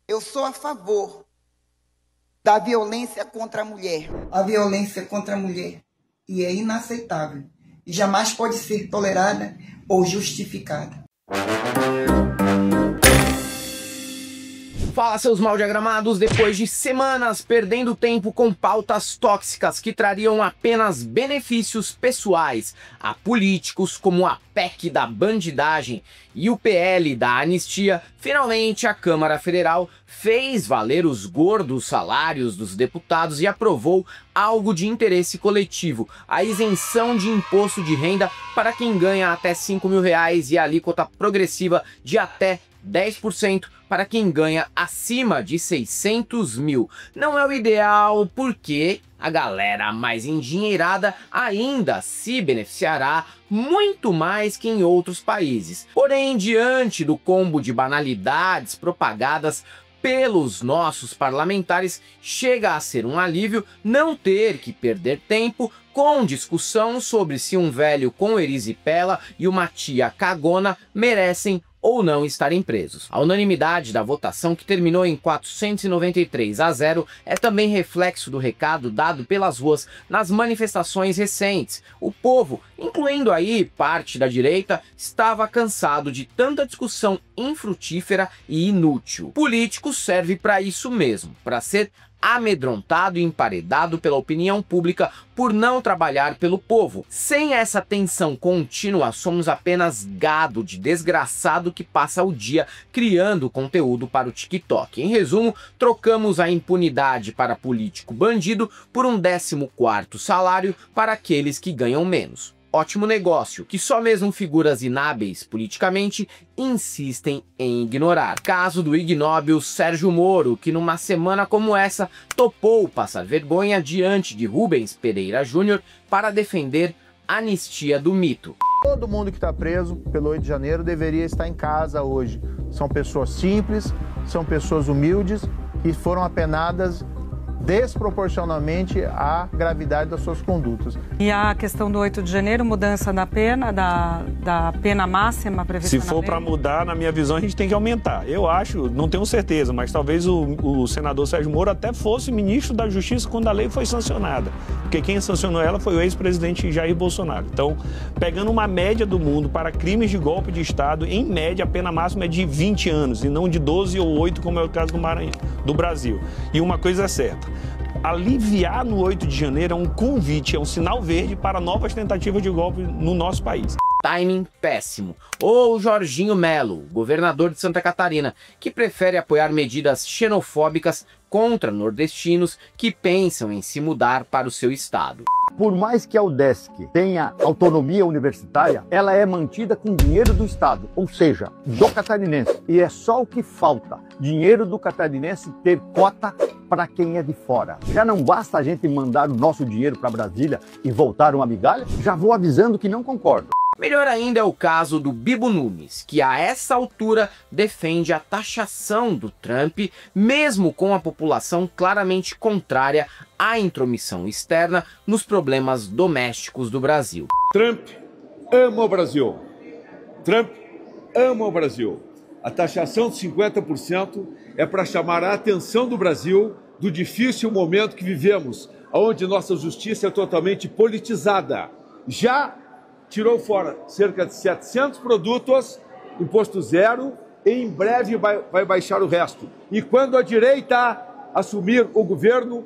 Eu sou a favor da violência contra a mulher. A violência contra a mulher e é inaceitável e jamais pode ser tolerada ou justificada. Fala, seus mal diagramados, depois de semanas perdendo tempo com pautas tóxicas que trariam apenas benefícios pessoais a políticos, como a PEC da bandidagem e o PL da anistia, finalmente a Câmara Federal fez valer os gordos salários dos deputados e aprovou algo de interesse coletivo, a isenção de imposto de renda para quem ganha até R$5.000 e a alíquota progressiva de até 10% para quem ganha acima de 600 mil. Não é o ideal porque a galera mais endinheirada ainda se beneficiará muito mais que em outros países. Porém, diante do combo de banalidades propagadas pelos nossos parlamentares, chega a ser um alívio não ter que perder tempo com discussão sobre se um velho com erisipela e uma tia cagona merecem ou não estarem presos. A unanimidade da votação, que terminou em 493-0, é também reflexo do recado dado pelas ruas nas manifestações recentes. O povo, incluindo aí parte da direita, estava cansado de tanta discussão infrutífera e inútil. Político serve para isso mesmo, para ser amedrontado e emparedado pela opinião pública por não trabalhar pelo povo. Sem essa tensão contínua, somos apenas gado de desgraçado que passa o dia criando conteúdo para o TikTok. Em resumo, trocamos a impunidade para político bandido por um 14º salário para aqueles que ganham menos. Ótimo negócio, que só mesmo figuras inábeis politicamente insistem em ignorar. Caso do ignóbil Sérgio Moro, que numa semana como essa topou passar vergonha diante de Rubens Pereira Júnior para defender a anistia do mito. Todo mundo que está preso pelo 8 de janeiro deveria estar em casa hoje. São pessoas simples, são pessoas humildes que foram apenadas desproporcionalmente à gravidade das suas condutas. E a questão do 8 de janeiro, mudança da pena, da pena máxima prevista Se for para mudar, na minha visão, a gente tem que aumentar. Eu acho, não tenho certeza, mas talvez o senador Sérgio Moro até fosse ministro da Justiça quando a lei foi sancionada. Porque quem sancionou ela foi o ex-presidente Jair Bolsonaro. Então, pegando uma média do mundo para crimes de golpe de Estado, em média, a pena máxima é de 20 anos, e não de 12 ou 8, como é o caso do Brasil. E uma coisa é certa: aliviar no 8 de janeiro é um convite, é um sinal verde para novas tentativas de golpe no nosso país. Timing péssimo. Ou Jorginho Melo, governador de Santa Catarina, que prefere apoiar medidas xenofóbicas contra nordestinos que pensam em se mudar para o seu estado. Por mais que a UDESC tenha autonomia universitária, ela é mantida com dinheiro do Estado, ou seja, do catarinense. E é só o que falta: dinheiro do catarinense ter cota para quem é de fora. Já não basta a gente mandar o nosso dinheiro para Brasília e voltar uma migalha? Já vou avisando que não concordo. Melhor ainda é o caso do Bibo Nunes, que a essa altura defende a taxação do Trump, mesmo com a população claramente contrária à intromissão externa nos problemas domésticos do Brasil. Trump ama o Brasil. Trump ama o Brasil. A taxação de 50% é para chamar a atenção do Brasil do difícil momento que vivemos, onde nossa justiça é totalmente politizada. Já tirou fora cerca de 700 produtos, imposto zero, e em breve vai baixar o resto. E quando a direita assumir o governo,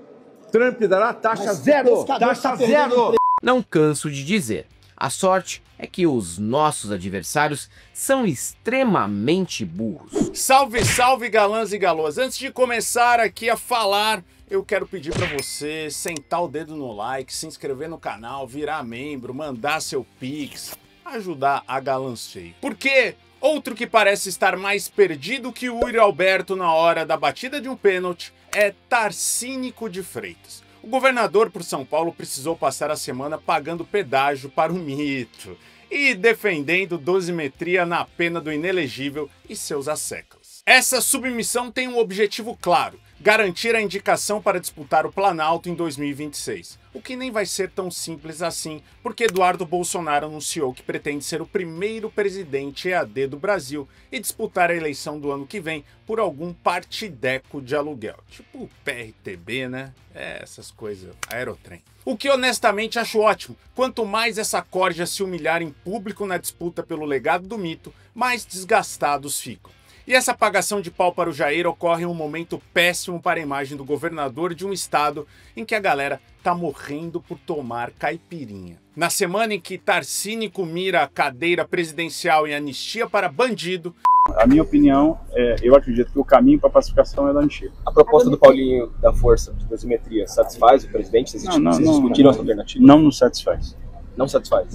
Trump dará taxa zero. Taxa zero! Não canso de dizer, a sorte é que os nossos adversários são extremamente burros. Salve, salve, galãs e galôs! Antes de começar aqui a falar, eu quero pedir para você sentar o dedo no like, se inscrever no canal, virar membro, mandar seu pix, ajudar a Galanceio. Porque outro que parece estar mais perdido que o Yuri Alberto na hora da batida de um pênalti é Tarcínico de Freitas. O governador por São Paulo precisou passar a semana pagando pedágio para o mito e defendendo dosimetria na pena do inelegível e seus asseclas. Essa submissão tem um objetivo claro: garantir a indicação para disputar o Planalto em 2026. O que nem vai ser tão simples assim, porque Eduardo Bolsonaro anunciou que pretende ser o primeiro presidente EAD do Brasil e disputar a eleição do ano que vem por algum partideco de aluguel. Tipo o PRTB, né? Essas coisas, aerotrem. O que honestamente acho ótimo. Quanto mais essa corja se humilhar em público na disputa pelo legado do mito, mais desgastados ficam. E essa apagação de pau para o Jair ocorre em um momento péssimo para a imagem do governador de um estado em que a galera tá morrendo por tomar caipirinha. Na semana em que Tarcínico mira a cadeira presidencial em anistia para bandido... A minha opinião, eu acredito que o caminho para a pacificação é da anistia. A proposta do Paulinho da Força de Dosimetria satisfaz o presidente? Vocês discutiram essa alternativa? Não nos satisfaz. Não satisfaz?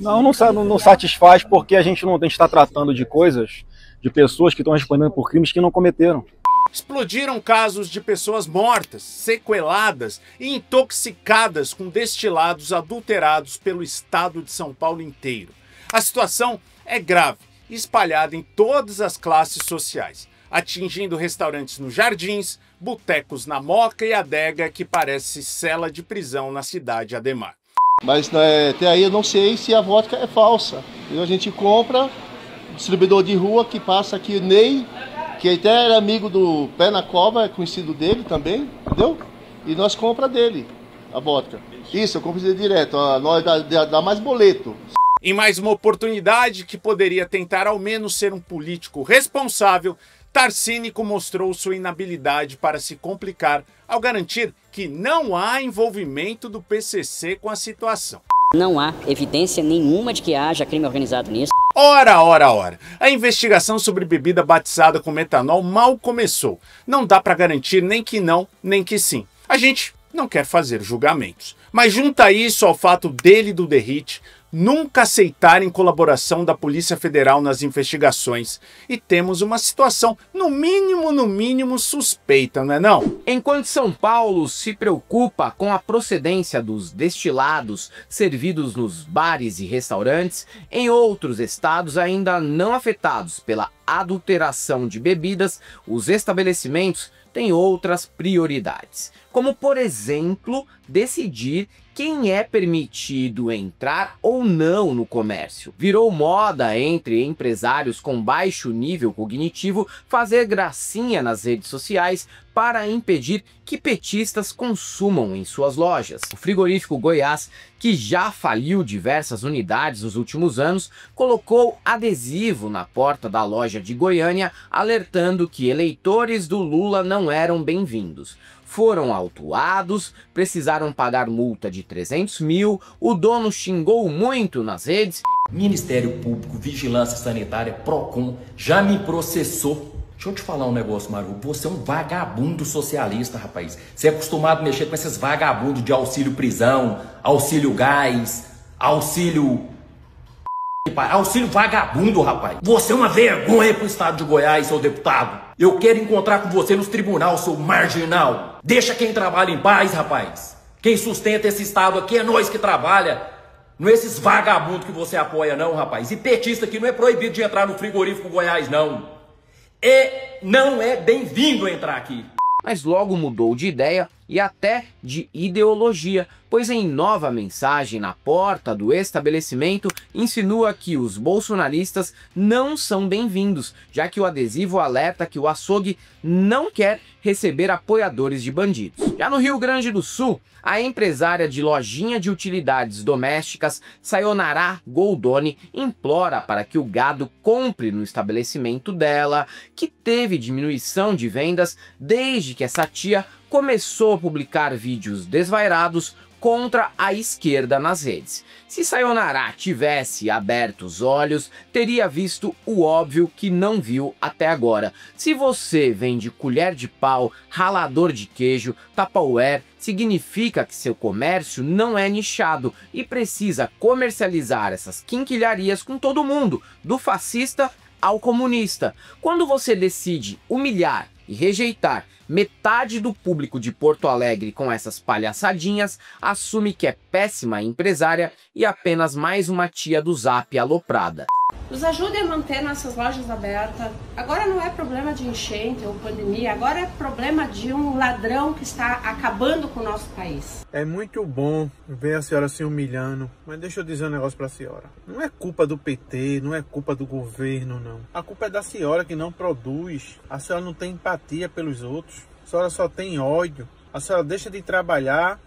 Não satisfaz porque a gente está tratando de coisas, de pessoas que estão respondendo por crimes que não cometeram. Explodiram casos de pessoas mortas, sequeladas e intoxicadas com destilados adulterados pelo estado de São Paulo inteiro. A situação é grave e espalhada em todas as classes sociais, atingindo restaurantes nos Jardins, botecos na Moca e adega que parece cela de prisão na cidade Ademar. Mas até aí eu não sei se a vodka é falsa. A gente compra, distribuidor de rua que passa aqui, o Ney, que até era amigo do Pé na Cova, é conhecido dele também, entendeu? E nós compra dele a vodka. Isso, eu compro direto, nós dá mais boleto. Em mais uma oportunidade que poderia tentar ao menos ser um político responsável, Tarcínico mostrou sua inabilidade para se complicar ao garantir que não há envolvimento do PCC com a situação. Não há evidência nenhuma de que haja crime organizado nisso. Ora, ora, ora. A investigação sobre bebida batizada com metanol mal começou. Não dá para garantir nem que não, nem que sim. A gente não quer fazer julgamentos. Mas junta isso ao fato dele e do Derrite nunca aceitarem colaboração da Polícia Federal nas investigações. E temos uma situação, no mínimo, suspeita, não é não? Enquanto São Paulo se preocupa com a procedência dos destilados servidos nos bares e restaurantes, em outros estados ainda não afetados pela adulteração de bebidas, os estabelecimentos têm outras prioridades. Como, por exemplo, decidir quem é permitido entrar ou não no comércio. Virou moda entre empresários com baixo nível cognitivo fazer gracinha nas redes sociais para impedir que petistas consumam em suas lojas. O frigorífico Goiás, que já faliu diversas unidades nos últimos anos, colocou adesivo na porta da loja de Goiânia alertando que eleitores do Lula não eram bem-vindos. Foram autuados, precisaram pagar multa de 300 mil, o dono xingou muito nas redes. Ministério Público, Vigilância Sanitária, Procon, já me processou. Deixa eu te falar um negócio, Maru. Você é um vagabundo socialista, rapaz. Você é acostumado a mexer com esses vagabundos de auxílio prisão, auxílio gás, auxílio vagabundo, rapaz. Você é uma vergonha pro estado de Goiás, seu deputado. Eu quero encontrar com você nos tribunais, seu marginal. Deixa quem trabalha em paz, rapaz. Quem sustenta esse estado aqui é nós que trabalha. Não é esses vagabundos que você apoia, não, rapaz. E petista aqui não é proibido de entrar no frigorífico Goiás, não. Não é bem-vindo entrar aqui. Mas logo mudou de ideia e até de ideologia, pois em nova mensagem na porta do estabelecimento insinua que os bolsonaristas não são bem-vindos, já que o adesivo alerta que o açougue não quer receber apoiadores de bandidos. Já no Rio Grande do Sul, a empresária de lojinha de utilidades domésticas Sayonara Goldoni implora para que o gado compre no estabelecimento dela, que teve diminuição de vendas desde que essa tia começou a publicar vídeos desvairados contra a esquerda nas redes. Se Sayonara tivesse aberto os olhos, teria visto o óbvio que não viu até agora. Se você vende colher de pau, ralador de queijo, Tupperware, significa que seu comércio não é nichado e precisa comercializar essas quinquilharias com todo mundo, do fascista ao comunista. Quando você decide humilhar e rejeitar metade do público de Porto Alegre com essas palhaçadinhas, assume que é péssima empresária e apenas mais uma tia do Zap aloprada. nos ajudem a manter nossas lojas abertas. Agora não é problema de enchente ou pandemia, agora é problema de um ladrão que está acabando com o nosso país. É muito bom ver a senhora se humilhando, mas deixa eu dizer um negócio pra senhora. Não é culpa do PT, não é culpa do governo, não. A culpa é da senhora que não produz. A senhora não tem empatia pelos outros. A senhora só tem ódio. A senhora deixa de trabalhar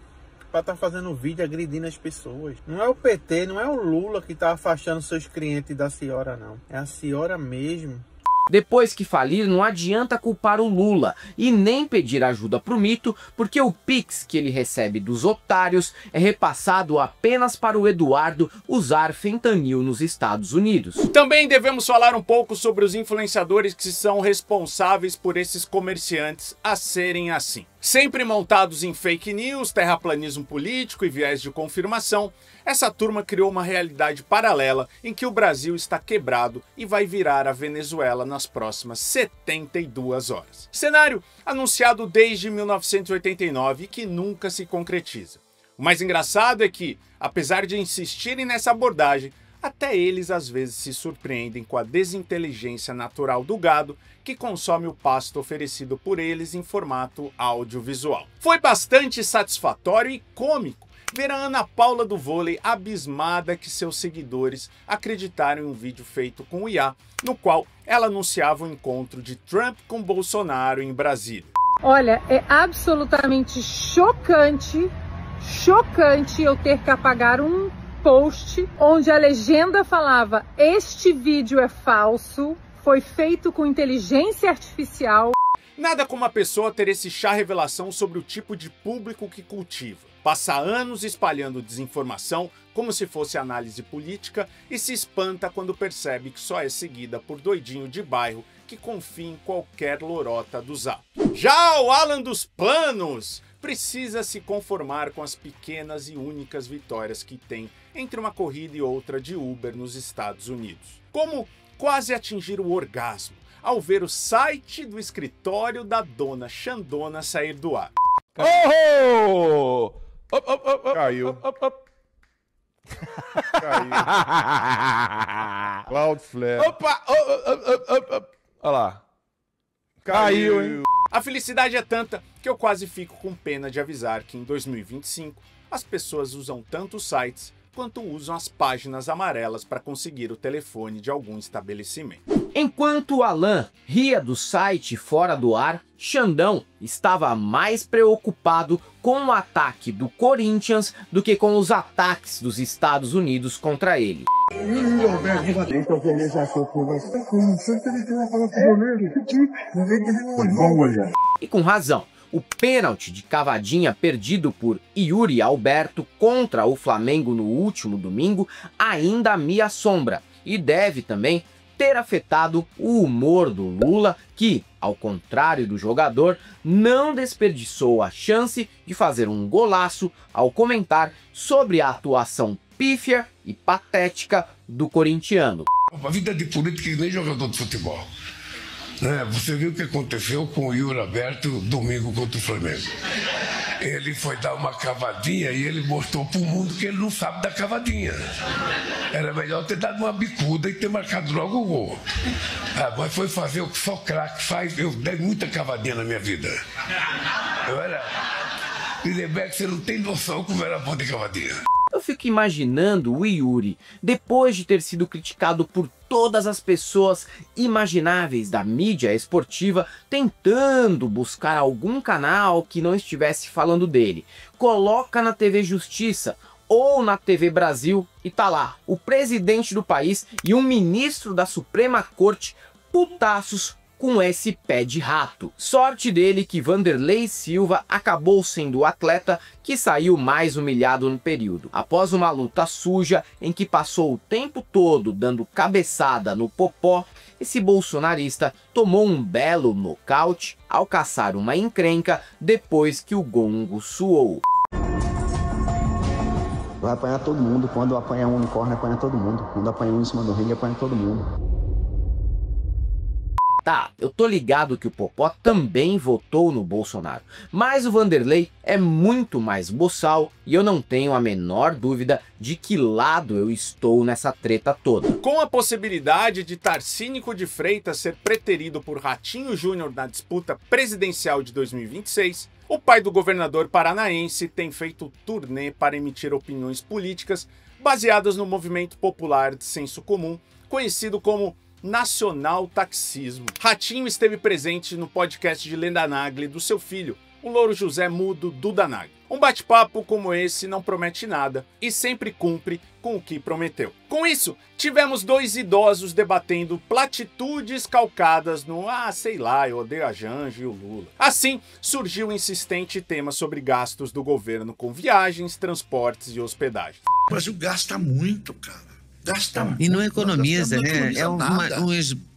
para estar fazendo vídeo agredindo as pessoas. Não é o PT, não é o Lula que está afastando seus clientes da senhora, não. É a senhora mesmo. Depois que falir, não adianta culpar o Lula e nem pedir ajuda pro mito, porque o Pix que ele recebe dos otários é repassado apenas para o Eduardo usar fentanil nos Estados Unidos. Também devemos falar um pouco sobre os influenciadores que são responsáveis por esses comerciantes a serem assim. Sempre montados em fake news, terraplanismo político e viés de confirmação, essa turma criou uma realidade paralela em que o Brasil está quebrado e vai virar a Venezuela nas próximas 72 horas. Cenário anunciado desde 1989 e que nunca se concretiza. O mais engraçado é que, apesar de insistirem nessa abordagem, até eles às vezes se surpreendem com a desinteligência natural do gado que consome o pasto oferecido por eles em formato audiovisual. Foi bastante satisfatório e cômico ver a Ana Paula do vôlei abismada que seus seguidores acreditaram em um vídeo feito com o IA, no qual ela anunciava o encontro de Trump com Bolsonaro em Brasília. Olha, é absolutamente chocante eu ter que apagar um post onde a legenda falava: este vídeo é falso, foi feito com inteligência artificial. Nada como a pessoa ter esse chá revelação sobre o tipo de público que cultiva. Passa anos espalhando desinformação como se fosse análise política e se espanta quando percebe que só é seguida por doidinho de bairro que confia em qualquer lorota do Zap. Já o Alan dos Planos precisa se conformar com as pequenas e únicas vitórias que tem entre uma corrida e outra de Uber nos Estados Unidos. Como quase atingir o orgasmo ao ver o site do escritório da dona Xandona sair do ar. Oh! Caiu. Caiu. Cloudflare. Opa! Olha lá. Caiu, hein? A felicidade é tanta que eu quase fico com pena de avisar que em 2025 as pessoas usam tanto os sites quanto usam as páginas amarelas para conseguir o telefone de algum estabelecimento. Enquanto Alan ria do site fora do ar, Xandão estava mais preocupado com o ataque do Corinthians do que com os ataques dos Estados Unidos contra ele. E com razão. O pênalti de cavadinha perdido por Yuri Alberto contra o Flamengo no último domingo ainda me assombra e deve também ter afetado o humor do Lula, que, ao contrário do jogador, não desperdiçou a chance de fazer um golaço ao comentar sobre a atuação pífia e patética do corintiano. A vida de político nem jogador de futebol. Você viu o que aconteceu com o Yuri Alberto domingo contra o Flamengo. Ele foi dar uma cavadinha e ele mostrou para o mundo que ele não sabe dar cavadinha. Era melhor ter dado uma bicuda e ter marcado logo o gol. Mas foi fazer o que só craque faz. Eu dei muita cavadinha na minha vida. Lindeberg, você não tem noção como era bom de cavadinha. Eu fico imaginando o Yuri, depois de ter sido criticado por todas as pessoas imagináveis da mídia esportiva, tentando buscar algum canal que não estivesse falando dele. Coloca na TV Justiça ou na TV Brasil e tá lá o presidente do país e um ministro da Suprema Corte putaços com esse pé de rato. Sorte dele que Vanderlei Silva acabou sendo o atleta que saiu mais humilhado no período. Após uma luta suja em que passou o tempo todo dando cabeçada no popó, esse bolsonarista tomou um belo nocaute ao caçar uma encrenca depois que o gongo soou. Vai apanhar todo mundo. Quando apanha um no corner, apanha todo mundo. Quando apanha um em cima do ringue, apanha todo mundo. Tá, eu tô ligado que o Popó também votou no Bolsonaro, mas o Vanderlei é muito mais boçal e eu não tenho a menor dúvida de que lado eu estou nessa treta toda. Com a possibilidade de Tarcínico de Freitas ser preterido por Ratinho Júnior na disputa presidencial de 2026, o pai do governador paranaense tem feito turnê para emitir opiniões políticas baseadas no movimento popular de senso comum, conhecido como nacional taxismo. Ratinho esteve presente no podcast de Lenda Nagli do seu filho, o louro José Mudo Duda Nagli. Um bate-papo como esse não promete nada e sempre cumpre com o que prometeu. Com isso, tivemos dois idosos debatendo platitudes calcadas no sei lá, eu odeio a Janja e o Lula. Assim, surgiu o insistente tema sobre gastos do governo com viagens, transportes e hospedagem. O Brasil gasta muito, cara. Gasta muito. E não economiza, né? É um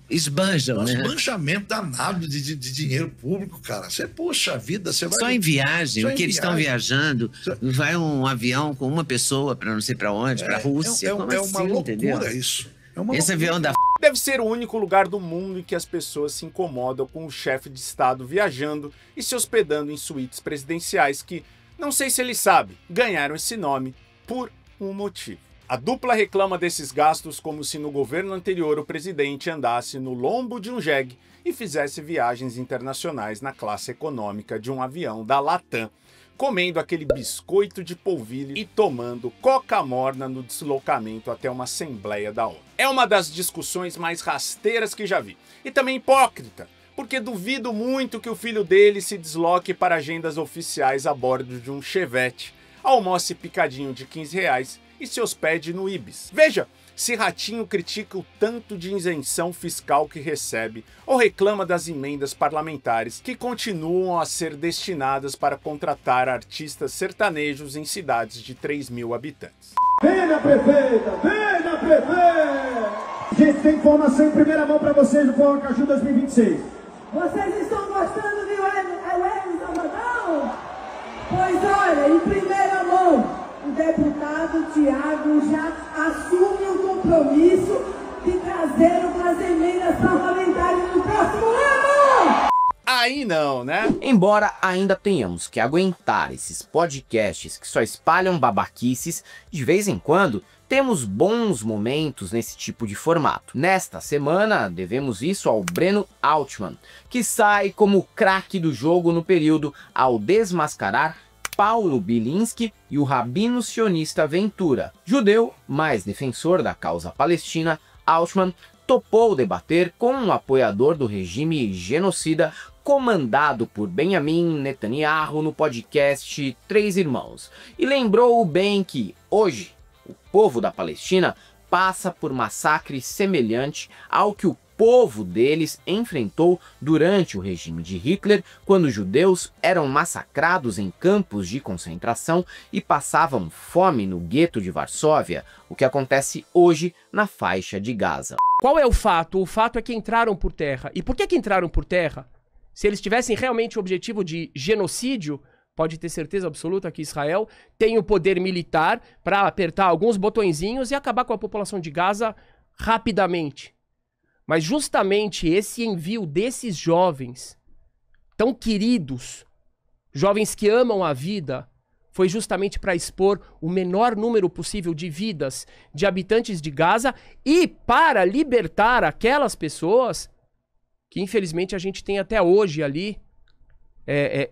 esbanjam, né? Esbanjamento danado de dinheiro público, cara. Você, poxa vida, você vai... Só em viagem, o que eles estão viajando, vai um avião com uma pessoa para não sei para onde, para a Rússia. É uma loucura, entendeu? Isso. Esse avião da... Deve ser o único lugar do mundo em que as pessoas se incomodam com o chefe de estado viajando e se hospedando em suítes presidenciais que, não sei se ele sabe, ganharam esse nome por um motivo. A dupla reclama desses gastos como se no governo anterior o presidente andasse no lombo de um jegue e fizesse viagens internacionais na classe econômica de um avião da Latam, comendo aquele biscoito de polvilho e tomando coca morna no deslocamento até uma assembleia da ONU. É uma das discussões mais rasteiras que já vi. E também hipócrita, porque duvido muito que o filho dele se desloque para agendas oficiais a bordo de um Chevette, almoce picadinho de R$15 e se hospede no Ibis. Veja, se Ratinho critica o tanto de isenção fiscal que recebe ou reclama das emendas parlamentares que continuam a ser destinadas para contratar artistas sertanejos em cidades de 3.000 habitantes. Venha, prefeita! Venha, prefeita! Gente, tem informação em primeira mão para vocês do Fórum Caju 2026. Vocês estão gostando de Uélio Salvadão? Pois olha, em primeira mão, o deputado Tiago já assume o compromisso de trazer umas emendas parlamentares no próximo ano! Aí não, né? Embora ainda tenhamos que aguentar esses podcasts que só espalham babaquices, de vez em quando temos bons momentos nesse tipo de formato. Nesta semana, devemos isso ao Breno Altman, que sai como craque do jogo no período ao desmascarar Paulo Bilinski e o rabino sionista Ventura. Judeu, mas defensor da causa palestina, Altman topou debater com um apoiador do regime genocida comandado por Benjamin Netanyahu no podcast Três Irmãos. E lembrou bem que, hoje, o povo da Palestina passa por massacre semelhante ao que o povo deles enfrentou durante o regime de Hitler, quando judeus eram massacrados em campos de concentração e passavam fome no gueto de Varsóvia, o que acontece hoje na faixa de Gaza. Qual é o fato? O fato é que entraram por terra. E por que entraram por terra? Se eles tivessem realmente o objetivo de genocídio, pode ter certeza absoluta que Israel tem o poder militar para apertar alguns botõezinhos e acabar com a população de Gaza rapidamente. Mas justamente esse envio desses jovens, tão queridos, jovens que amam a vida, foi justamente para expor o menor número possível de vidas de habitantes de Gaza e para libertar aquelas pessoas que infelizmente a gente tem até hoje ali,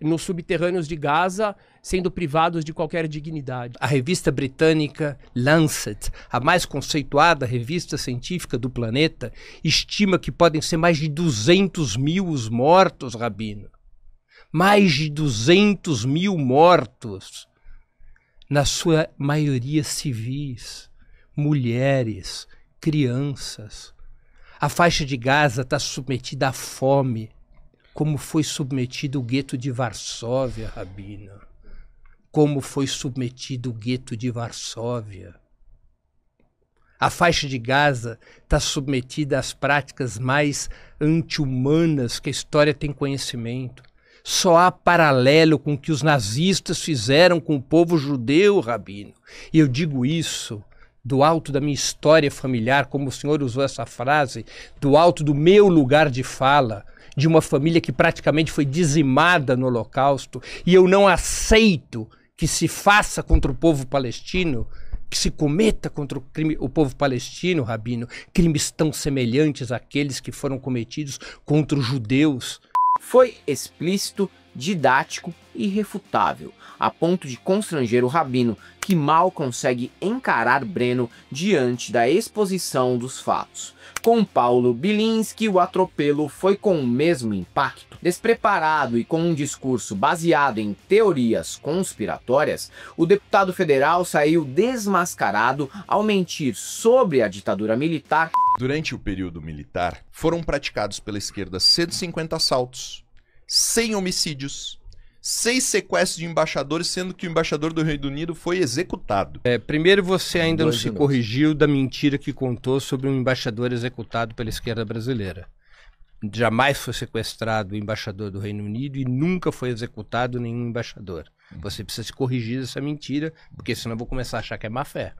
nos subterrâneos de Gaza, sendo privados de qualquer dignidade. A revista britânica Lancet, a mais conceituada revista científica do planeta, estima que podem ser mais de 200 mil os mortos, Rabino. Mais de 200 mil mortos. Na sua maioria civis, mulheres, crianças. A faixa de Gaza está submetida à fome, como foi submetido o gueto de Varsóvia, Rabino. Como foi submetido o gueto de Varsóvia. A faixa de Gaza está submetida às práticas mais anti-humanas que a história tem conhecimento. Só há paralelo com o que os nazistas fizeram com o povo judeu, Rabino. E eu digo isso do alto da minha história familiar, como o senhor usou essa frase, do alto do meu lugar de fala, de uma família que praticamente foi dizimada no Holocausto, e eu não aceito que se faça contra o povo palestino, que se cometa contra o povo palestino, Rabino, crimes tão semelhantes àqueles que foram cometidos contra os judeus. Foi explícito, didático e irrefutável, a ponto de constranger o Rabino, que mal consegue encarar Breno diante da exposição dos fatos. Com Paulo Bilinski, o atropelo foi com o mesmo impacto. Despreparado e com um discurso baseado em teorias conspiratórias, o deputado federal saiu desmascarado ao mentir sobre a ditadura militar. Durante o período militar, foram praticados pela esquerda 150 assaltos, 100 homicídios, 6 sequestros de embaixadores, sendo que o embaixador do Reino Unido foi executado. Primeiro, você ainda não se corrigiu da mentira que contou sobre um embaixador executado pela esquerda brasileira. Jamais foi sequestrado o embaixador do Reino Unido e nunca foi executado nenhum embaixador. Você precisa se corrigir dessa mentira, porque senão eu vou começar a achar que é má fé.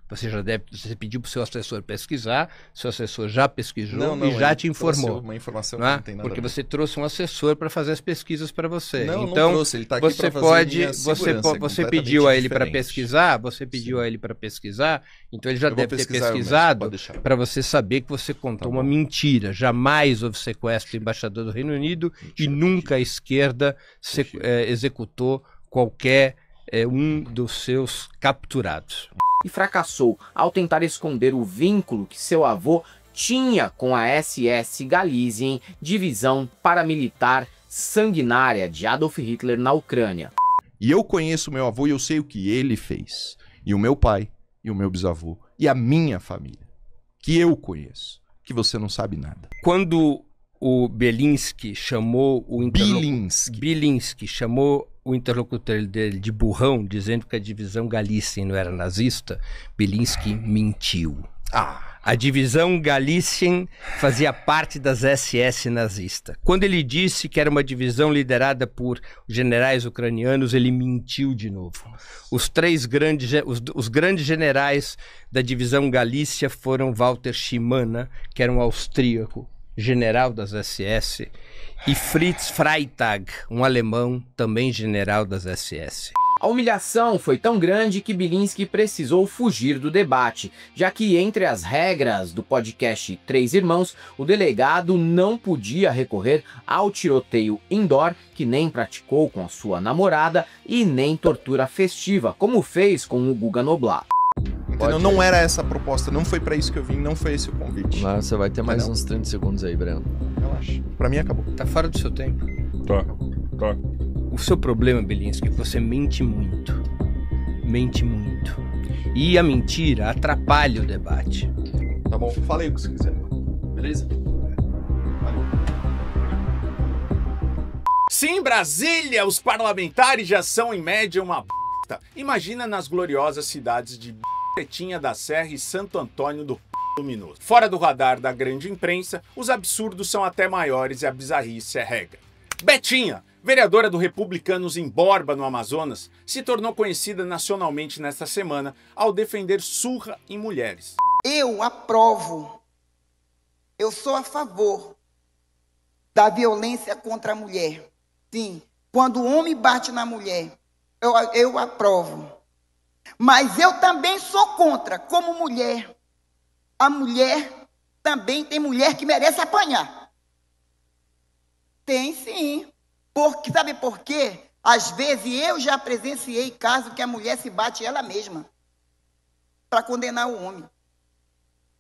Você pediu para o seu assessor pesquisar, seu assessor já pesquisou e já te informou. Uma informação não é? que não tem nada Porque a ver. você trouxe um assessor para fazer as pesquisas para você. Não, então, não trouxe, ele tá aqui você pra fazer minha você pediu a ele para pesquisar, você pediu a ele para pesquisar, então ele já deve ter pesquisado para você saber que você contou uma mentira. Jamais houve sequestro do embaixador do Reino Unido e nunca a esquerda executou qualquer um dos seus capturados. E fracassou ao tentar esconder o vínculo que seu avô tinha com a SS Galizien, divisão paramilitar sanguinária de Adolf Hitler na Ucrânia. E eu conheço meu avô e eu sei o que ele fez. E o meu pai, e o meu bisavô, e a minha família, que eu conheço, que você não sabe nada. Quando o Bilinski chamou o interlocutor dele de burrão, dizendo que a divisão Galizien não era nazista, Bilinski mentiu. A divisão Galizien fazia parte das SS nazistas. Quando ele disse que era uma divisão liderada por generais ucranianos, ele mentiu de novo. Os grandes generais da divisão Galícia foram Walter Schimann, que era um austríaco, general das SS, e Fritz Freytag, um alemão, também general das SS. A humilhação foi tão grande que Bilinski precisou fugir do debate, já que entre as regras do podcast Três Irmãos, o delegado não podia recorrer ao tiroteio indoor, que nem praticou com a sua namorada, e nem tortura festiva, como fez com o Guga Noblat. Entendeu? Não era essa a proposta, não foi pra isso que eu vim, não foi esse o convite. Mas você vai ter mais uns 30 segundos aí, Breno. Relaxa. Pra mim acabou. Tá fora do seu tempo. Tá. O seu problema, Bilinski, é que você mente muito. Mente muito. E a mentira atrapalha o debate. Tá bom, fala aí o que você quiser. Beleza? Valeu. Sim, Brasília, os parlamentares já são em média uma b****. Imagina nas gloriosas cidades de Betinha da Serra e Santo Antônio do Luminoso. Fora do radar da grande imprensa, os absurdos são até maiores e a bizarrice é regra. Betinha, vereadora do Republicanos em Borba, no Amazonas, se tornou conhecida nacionalmente nesta semana ao defender surra em mulheres. Eu aprovo, eu sou a favor da violência contra a mulher. Sim, quando o homem bate na mulher, eu aprovo. Mas eu também sou contra, como mulher. A mulher também tem mulher que merece apanhar. Tem sim. Sabe por quê? Às vezes eu já presenciei casos que a mulher se bate ela mesma para condenar o homem.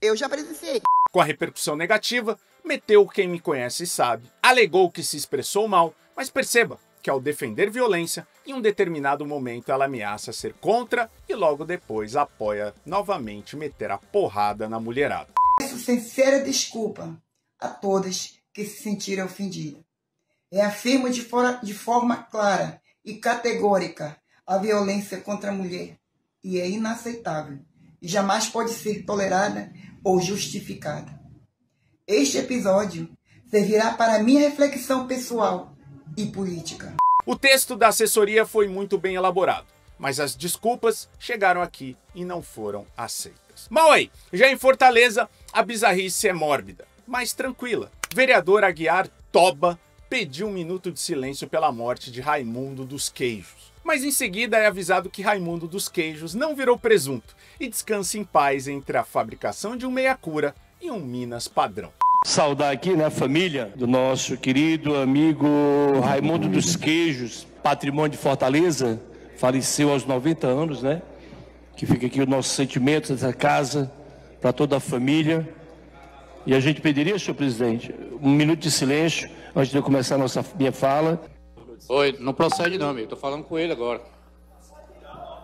Eu já presenciei. Com a repercussão negativa, meteu quem me conhece sabe. Alegou que se expressou mal, mas perceba que ao defender violência, em um determinado momento ela ameaça ser contra e logo depois apoia novamente meter a porrada na mulherada. Peço sincera desculpa a todas que se sentiram ofendidas. Reafirmo de forma clara e categórica a violência contra a mulher e é inaceitável e jamais pode ser tolerada ou justificada. Este episódio servirá para minha reflexão pessoal e política. O texto da assessoria foi muito bem elaborado, mas as desculpas chegaram aqui e não foram aceitas. outras. Mal aí, já em Fortaleza, a bizarrice é mórbida, mas tranquila. Vereador Aguiar Toba pediu 1 minuto de silêncio pela morte de Raimundo dos Queijos. Mas em seguida é avisado que Raimundo dos Queijos não virou presunto e descansa em paz entre a fabricação de um meia-cura e um Minas padrão. Saudar aqui, né, a família do nosso querido amigo Raimundo dos Queijos, patrimônio de Fortaleza, faleceu aos 90 anos, né? Que fica aqui os nossos sentimentos dessa casa, para toda a família. E a gente pediria, senhor presidente, 1 minuto de silêncio antes de eu começar minha fala. Oi, não procede não, amigo. Tô falando com ele agora.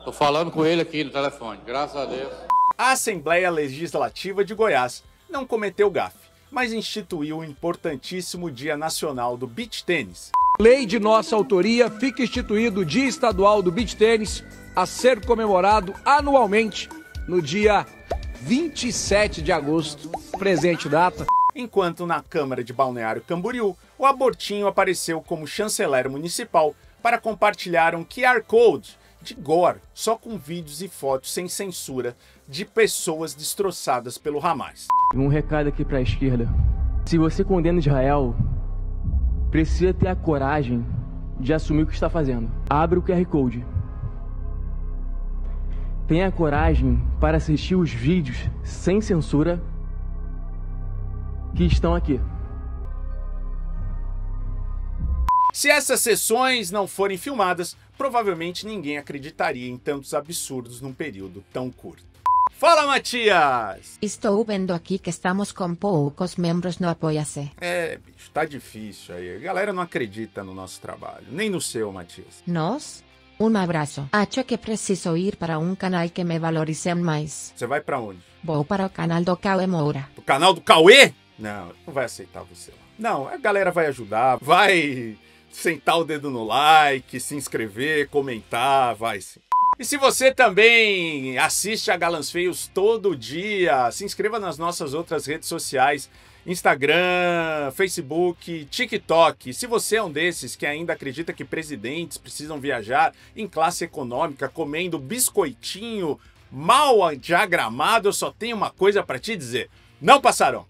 Tô falando com ele aqui no telefone, graças a Deus. A Assembleia Legislativa de Goiás não cometeu gafe, mas instituiu o importantíssimo Dia Nacional do Beach Tênis. Lei de nossa autoria, fica instituído o Dia Estadual do Beach Tênis a ser comemorado anualmente no dia 27 de agosto, presente data. Enquanto na Câmara de Balneário Camboriú, o Abortinho apareceu como chanceler municipal para compartilhar um QR Code de gore, só com vídeos e fotos sem censura de pessoas destroçadas pelo Hamas. Um recado aqui para a esquerda. Se você condena Israel, precisa ter a coragem de assumir o que está fazendo. Abre o QR Code. Tenha coragem para assistir os vídeos sem censura que estão aqui. Se essas sessões não forem filmadas, provavelmente ninguém acreditaria em tantos absurdos num período tão curto. Fala, Matias! Estou vendo aqui que estamos com poucos membros no Apoia-se. Bicho, tá difícil aí. A galera não acredita no nosso trabalho, nem no seu, Matias. Nós? Um abraço. Acho que preciso ir para um canal que me valorize mais. Você vai pra onde? Vou para o canal do Cauê Moura. O canal do Cauê? Não vai aceitar você lá. Não, a galera vai ajudar, vai sentar o dedo no like, se inscrever, comentar, vai sim. E se você também assiste a Galãs Feios todo dia, se inscreva nas nossas outras redes sociais, Instagram, Facebook, TikTok. Se você é um desses que ainda acredita que presidentes precisam viajar em classe econômica comendo biscoitinho mal diagramado, eu só tenho uma coisa para te dizer: não passarão.